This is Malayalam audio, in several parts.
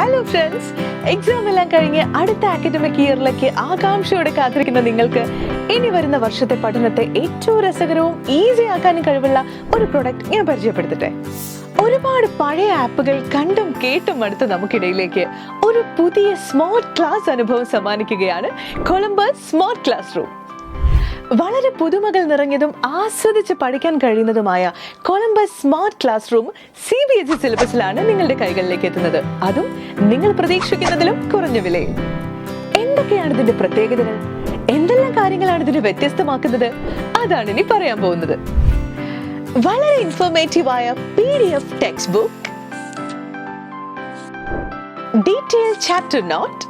ഹലോ ഫ്രണ്ട്സ്, എക്സാം എല്ലാം കഴിഞ്ഞ് അടുത്ത അക്കാഡമിക് ഇയറിലേക്ക് ആകാംക്ഷയോടെ കാത്തിരിക്കുന്ന നിങ്ങൾക്ക് ഇനി വരുന്ന വർഷത്തെ പഠനത്തെ ഏറ്റവും രസകരവും ഈസി ആക്കാനും കഴിവുള്ള ഒരു പ്രൊഡക്റ്റ് ഞാൻ പരിചയപ്പെടുത്തട്ടെ. ഒരുപാട് പഴയ ആപ്പുകൾ കണ്ടും കേട്ടും അടുത്ത് നമുക്കിടയിലേക്ക് ഒരു പുതിയ സ്മാർട്ട് ക്ലാസ് അനുഭവം സമ്മാനിക്കുകയാണ് കൊളംബസ് സ്മാർട്ട് ക്ലാസ് റൂം. വളരെ പുതുമകൾ നിറഞ്ഞതും ആസ്വദിച്ച് പഠിക്കാൻ കഴിയുന്നതുമായ Columbus smart class room CBSE സിലബസിലാണ് നിങ്ങളുടെ കൈകളിലേക്ക് എത്തുന്നത്. അതും നിങ്ങൾ പ്രതീക്ഷിക്കുന്നതിലും കുറഞ്ഞ വിലയിൽ. എന്തൊക്കെയാണ് ഇതിന്റെ പ്രത്യേകതകൾ? എന്തെല്ലാം കാര്യങ്ങളാണ് ഇതിനെ വ്യത്യസ്തമാക്കുന്നത്? അതാണ് ഇനി പറയാൻ പോകുന്നത്. വളരെ ഇൻഫോർമേറ്റീവായ PDF text book, detail chapter note,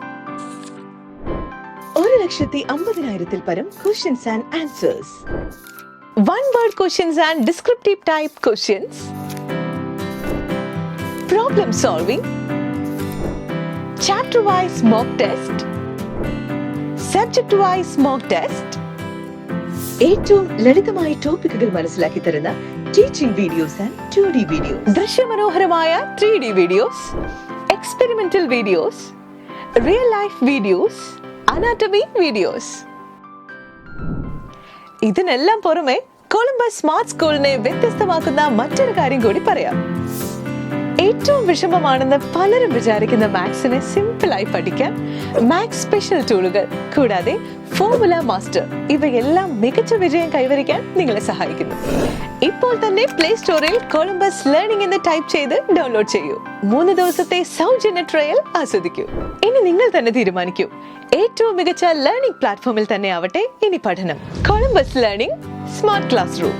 1,50,000 പരം questions and answers, one word questions and descriptive type questions, problem solving, chapter wise mock test, subject wise mock test, ഏറ്റവും ലളിതമായ ടോപ്പിക്കുകൾ മനസ്സിലാക്കി തരുന്ന teaching videos and 2D videos, ദൃശ്യമനോഹരമായ 3D videos, experimental videos, real life videos, anatomy videos. ഇതിനെല്ലാം പുറമെ കൊളംബസ് സ്മാർട്ട് സ്കൂളിനെ വ്യത്യസ്തമാക്കുന്ന മറ്റൊരു കാര്യം കൂടി പറയാം. ഏറ്റവും വിഷമമാണെന്ന് പലരും വിചാരിക്കുന്ന മാത്സിനെ സിമ്പിളായി പഠിക്കാൻ മാത്സ് സ്പെഷ്യൽ ടൂളുകൾ കൂടാതെ ഫോർമുല മാസ്റ്റർ ഇവയെല്ലാം മികച്ച വിജയം കൈവരിക്കാൻ നിങ്ങളെ സഹായിക്കുന്നു. ഇപ്പോൾ തന്നെ പ്ലേ സ്റ്റോറിൽ കൊളംബസ് ലേണിംഗ് എന്ന് ടൈപ്പ് ചെയ്ത് ഡൗൺലോഡ് ചെയ്യൂ. 3 ദിവസത്തെ സൗജന്യ ട്രയൽ ആസ്വദിക്കൂ. ഇനി നിങ്ങൾ തന്നെ തീരുമാനിക്കൂ, ഏറ്റവും മികച്ച ലേണിംഗ് പ്ലാറ്റ്ഫോമിൽ തന്നെ ആവട്ടെ ഇനി പഠനം. Columbus learning smart class room.